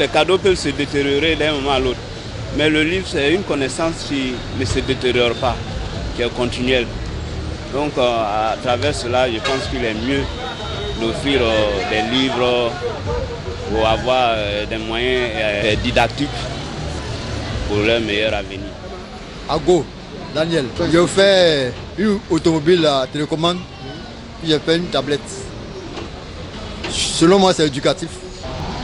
les cadeaux peuvent se détériorer d'un moment à l'autre. Mais le livre, c'est une connaissance qui ne se détériore pas, qui est continuelle. Donc, à travers cela, je pense qu'il est mieux d'offrir des livres pour avoir des moyens didactiques pour leur meilleur avenir. Ago, Daniel, j'ai fait une automobile à télécommande, puis j'ai fait une tablette. Selon moi, c'est éducatif.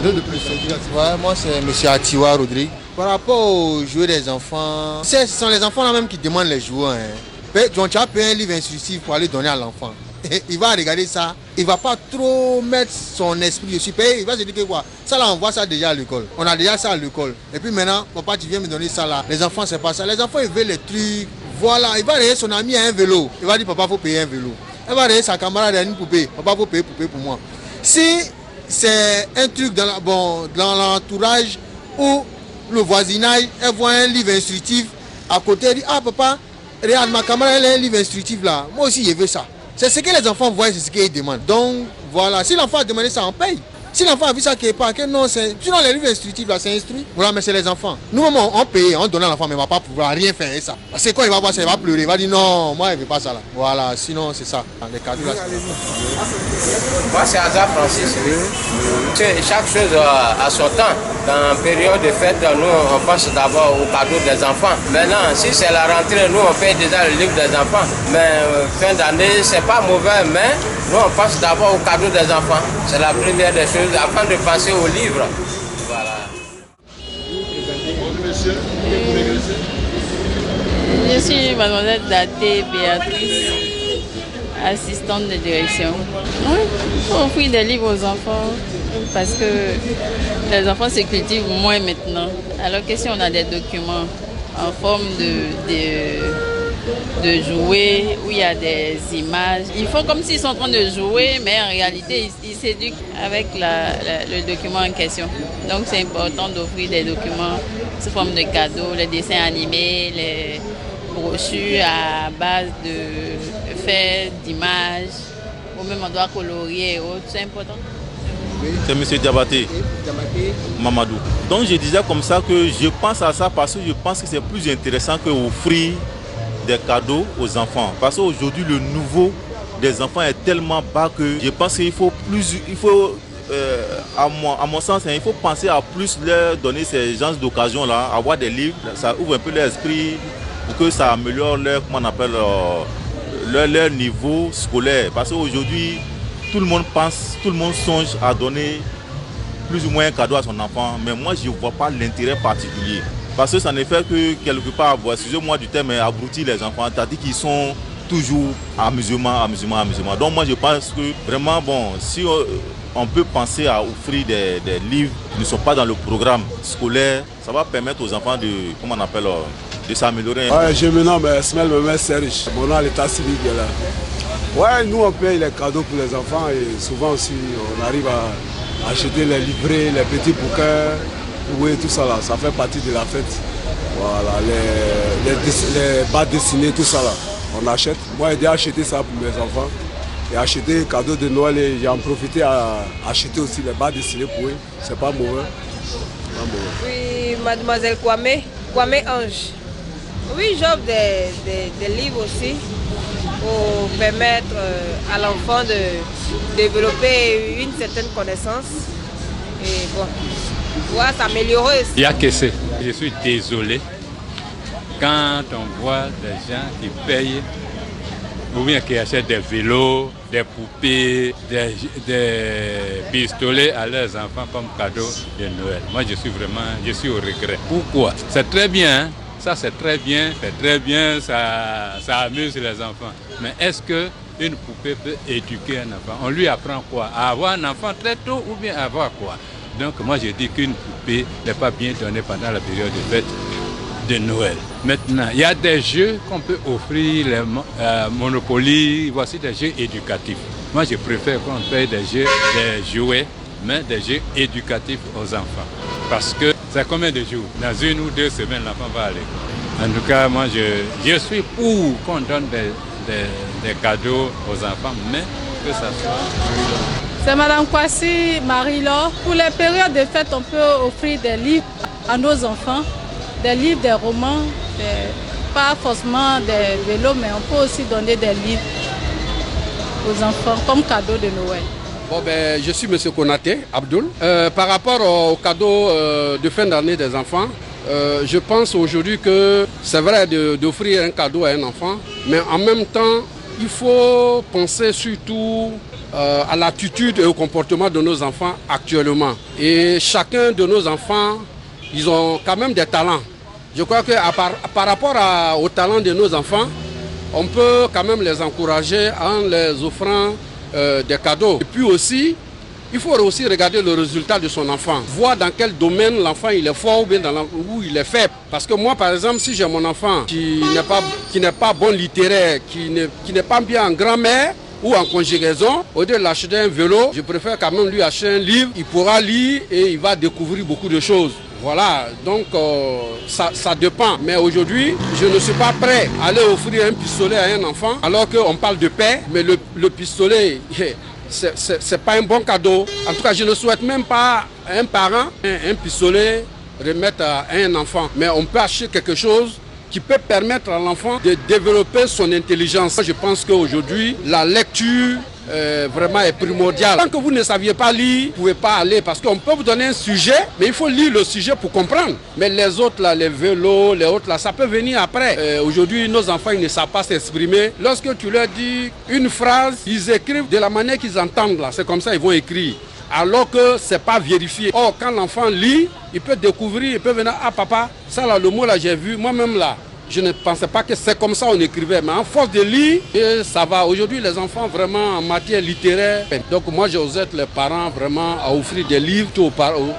Rien de plus, c'est éducatif. Ouais, moi, c'est M. Atiwa Rodrigue. Par rapport aux jouets des enfants, ce sont les enfants là même qui demandent les jouets. Donc, tu as payé un livre instructif pour aller donner à l'enfant. Il va regarder ça, il ne va pas trop mettre son esprit dessus. Il va se dire que quoi, ça là on voit ça déjà à l'école. On a déjà ça à l'école. Et puis maintenant, papa tu viens me donner ça là. Les enfants c'est pas ça. Les enfants ils veulent les trucs. Voilà, il va regarder son ami à un vélo. Il va dire papa faut payer un vélo. Il va regarder sa camarade à une poupée. Papa faut payer poupée pour moi. Si c'est un truc dans l'entourage où le voisinage, elle voit un livre instructif à côté, elle dit ah papa, regarde ma camarade elle a un livre instructif là. Moi aussi je veux ça. C'est ce que les enfants voient, c'est ce qu'ils demandent. Donc voilà, si l'enfant a demandé ça, on paye. Si l'enfant a vu ça quelque part, que non, c'est. Sinon les livres instructifs là, c'est instruit. Voilà, mais c'est les enfants. Nous-mêmes, on paye, on donne à l'enfant, mais il ne va pas pouvoir rien faire avec ça. Parce que quand il va voir ça, il va pleurer. Il va dire non, moi je ne veux pas ça là. Voilà, sinon c'est ça. Les cadeaux là. Moi c'est Hazard Francis. Chaque chose a son temps. Dans la période de fête, nous on pense d'abord aux cadeaux des enfants. Maintenant, si c'est la rentrée, nous on paye déjà le livre des enfants. Mais fin d'année, c'est pas mauvais, mais nous on pense d'abord aux cadeaux des enfants. C'est la première des choses avant de penser aux livres. Voilà. Je suis mademoiselle Daté Béatrice, assistante de direction. Oui, il faut offrir des livres aux enfants parce que les enfants se cultivent moins maintenant. Alors que si on a des documents en forme de jouets où il y a des images, ils font comme s'ils sont en train de jouer, mais en réalité ils s'éduquent avec le document en question. Donc c'est important d'offrir des documents sous forme de cadeaux, les dessins animés, les brochures à base de faits, d'images, ou même on doit colorier et autres, c'est important. C'est M. Diabaté Mamadou. Donc je disais comme ça que je pense à ça parce que je pense que c'est plus intéressant que offrir des cadeaux aux enfants. Parce qu'aujourd'hui le niveau des enfants est tellement bas que je pense qu'il faut plus, à mon sens, il faut penser à plus leur donner ces genres d'occasions-là, avoir des livres, ça ouvre un peu l'esprit pour que ça améliore leur, comment on appelle, leur niveau scolaire. Parce qu'aujourd'hui, tout le monde pense, tout le monde songe à donner plus ou moins un cadeau à son enfant, mais moi je ne vois pas l'intérêt particulier. Parce que ça ne fait que quelque part, excusez-moi du terme, mais abrutir les enfants, c'est-à-dire qu'ils sont toujours amusement. Donc moi je pense que vraiment, bon, si on peut penser à offrir des livres qui ne sont pas dans le programme scolaire, ça va permettre aux enfants de, comment on appelle, de s'améliorer. Ouais, je me nomme Esmel Memel Serich, mon nom à l'état civil est là. Ouais, nous on paye les cadeaux pour les enfants et souvent aussi on arrive à acheter les livrets, les petits bouquins, oui, tout ça là, ça fait partie de la fête. Voilà, les bandes dessinées, tout ça là, on achète. Moi j'ai déjà acheté ça pour mes enfants. Et acheter des cadeaux de Noël et j'ai en profité à acheter aussi les bandes dessinées pour eux. C'est pas mauvais. Oui, mademoiselle Kwame Ange. Oui, j'offre des livres aussi pour permettre à l'enfant de développer une certaine connaissance et bon, pouvoir s'améliorer. Il y a que c'est. Je suis désolé quand on voit des gens qui payent ou bien qui achètent des vélos, des poupées, des pistolets à leurs enfants comme cadeau de Noël. Moi je suis au regret. Pourquoi? C'est très bien, hein? Ça c'est très bien, ça amuse les enfants. Mais est-ce qu'une poupée peut éduquer un enfant? On lui apprend quoi? À avoir un enfant très tôt ou bien à avoir quoi? Donc moi je dis qu'une poupée n'est pas bien donnée pendant la période de fête de Noël. Maintenant, il y a des jeux qu'on peut offrir, les Monopoly, voici des jeux éducatifs. Moi je préfère qu'on paye des jouets, mais des jeux éducatifs aux enfants. Parce que c'est combien de jours? Dans 1 ou 2 semaines, l'enfant va à l'école. En tout cas, moi, je suis pour qu'on donne des cadeaux aux enfants, mais que ça soit C'est Madame Kwasi Marie-Laure. Pour les périodes de fête, on peut offrir des livres à nos enfants, des livres, des romans, pas forcément des vélos, mais on peut aussi donner des livres aux enfants comme cadeau de Noël. Bon, je suis M. Konaté Abdoul. Par rapport au cadeau de fin d'année des enfants, je pense aujourd'hui que c'est vrai d'offrir un cadeau à un enfant, mais en même temps, il faut penser surtout à l'attitude et au comportement de nos enfants actuellement. Et chacun de nos enfants, ils ont quand même des talents. Je crois que par rapport au talent de nos enfants, on peut quand même les encourager en les offrant des cadeaux. Et puis aussi, il faut aussi regarder le résultat de son enfant, voir dans quel domaine l'enfant il est fort ou bien où il est faible. Parce que moi, par exemple, si j'ai mon enfant qui n'est pas bon littéraire, qui n'est pas bien en grammaire ou en conjugaison, au lieu de l'acheter un vélo, je préfère quand même lui acheter un livre. Il pourra lire et il va découvrir beaucoup de choses. Voilà, donc ça dépend. Mais aujourd'hui, je ne suis pas prêt à aller offrir un pistolet à un enfant alors qu'on parle de paix, mais le pistolet... c'est pas un bon cadeau. En tout cas, je ne souhaite même pas à un parent un pistolet remettre à un enfant. Mais on peut acheter quelque chose qui peut permettre à l'enfant de développer son intelligence. Je pense qu'aujourd'hui, la lecture vraiment est primordiale. Tant que vous ne saviez pas lire, vous ne pouvez pas aller parce qu'on peut vous donner un sujet, mais il faut lire le sujet pour comprendre. Mais les autres, là, les vélos, les autres, là, ça peut venir après. Aujourd'hui, nos enfants, ils ne savent pas s'exprimer. Lorsque tu leur dis une phrase, ils écrivent de la manière qu'ils entendent. Là. C'est comme ça qu'ils vont écrire. Alors que ce n'est pas vérifié. Or, quand l'enfant lit, il peut découvrir, il peut venir, ah papa, ça là, le mot là, j'ai vu, moi-même là. Je ne pensais pas que c'est comme ça on écrivait, mais en force de lire, et ça va. Aujourd'hui, les enfants, vraiment, en matière littéraire. Donc moi, j'osais les parents vraiment à offrir des livres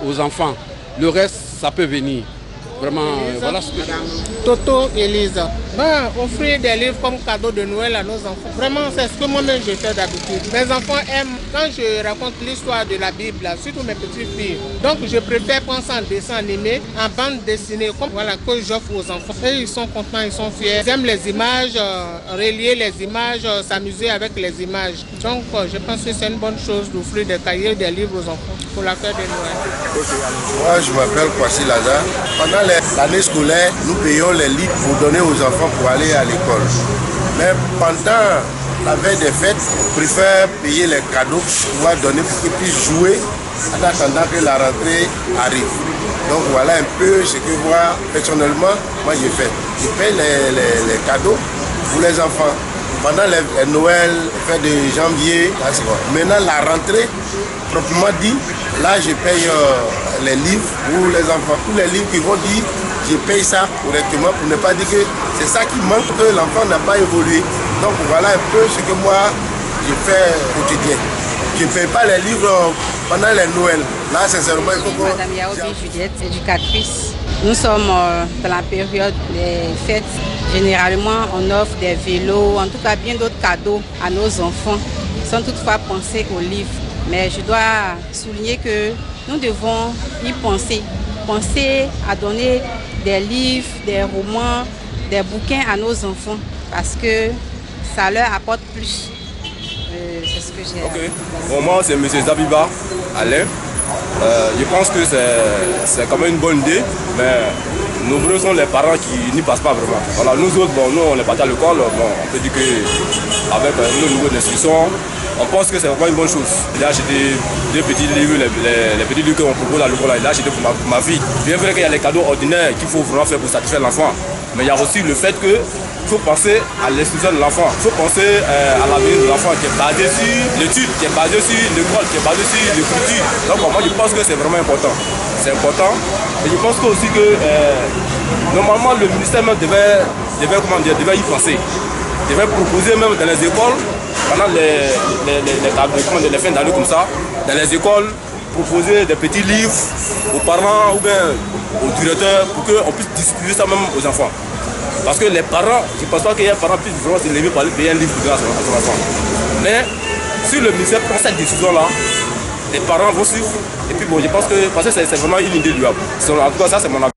aux enfants. Le reste, ça peut venir. Vraiment, voilà ce que Toto Elisa. Offrir des livres comme cadeau de Noël à nos enfants. Vraiment, c'est ce que moi-même je fais d'habitude. Mes enfants aiment quand je raconte l'histoire de la Bible, là, surtout mes petites filles. Donc, je préfère prendre ça en dessin animé, en bande dessinée, comme voilà, que j'offre aux enfants. Et ils sont contents, ils sont fiers. Ils aiment les images, relier les images, s'amuser avec les images. Donc, je pense que c'est une bonne chose d'offrir des cahiers, des livres aux enfants pour la fête de Noël. Moi, je m'appelle Kwasi Lazare. Pendant l'année scolaire, nous payons les livres pour donner aux enfants pour aller à l'école. Mais pendant la veille des fêtes, on préfère payer les cadeaux pour pouvoir donner pour qu'ils puissent jouer en attendant que la rentrée arrive. Donc voilà un peu ce que moi, personnellement, je fais. Je paye les cadeaux pour les enfants. Pendant les Noël, fête de janvier, là, c'est bon. Maintenant la rentrée, proprement dit, là je paye les livres pour les enfants. Tous les livres qui vont dire, je paye ça correctement pour ne pas dire que c'est ça qui manque, que l'enfant n'a pas évolué. Donc voilà un peu ce que moi je fais quotidien. Je ne paye pas les livres pendant les Noël. Là, sincèrement, il faut que... Madame Yaobi Juliette, éducatrice. Nous sommes dans la période des fêtes. Généralement, on offre des vélos, en tout cas bien d'autres cadeaux à nos enfants, sans toutefois penser aux livres. Mais je dois souligner que nous devons y penser. Penser à donner des livres, des romans, des bouquins à nos enfants, parce que ça leur apporte plus. C'est ce que j'ai. Ok. Bon, moi, c'est M. Zabiba Alain. Je pense que c'est quand même une bonne idée, mais nombreux sont les parents qui n'y passent pas vraiment. Voilà, nous autres, bon, nous on est partis à l'école, bon, on peut dire qu'avec le niveau d'instruction, on pense que c'est vraiment une bonne chose. J'ai acheté deux petits livres, les petits livres qu'on propose à l'école, j'ai acheté pour ma fille. Bien vrai qu'il y a les cadeaux ordinaires qu'il faut vraiment faire pour satisfaire l'enfant, mais il y a aussi le fait que il faut penser à l'instruction de l'enfant. Il faut penser à l'avenir de l'enfant qui est basé sur l'étude, qui est basé sur l'école, qui est basé sur l'écriture. Donc moi je pense que c'est vraiment important. C'est important. Et je pense aussi que normalement le ministère même devait y penser. Devait proposer même dans les écoles, pendant les fins d'année comme ça, dans les écoles, proposer des petits livres aux parents ou bien aux directeurs pour qu'on puisse distribuer ça même aux enfants. Parce que les parents, je ne pense pas qu'il y ait un parent qui puisse vraiment se lever pour aller payer un livre à son enfant. Mais si le ministère prend cette décision-là, les parents vont suivre. Et puis bon, je pense que c'est vraiment une idée louable. En tout cas, ça c'est mon avis.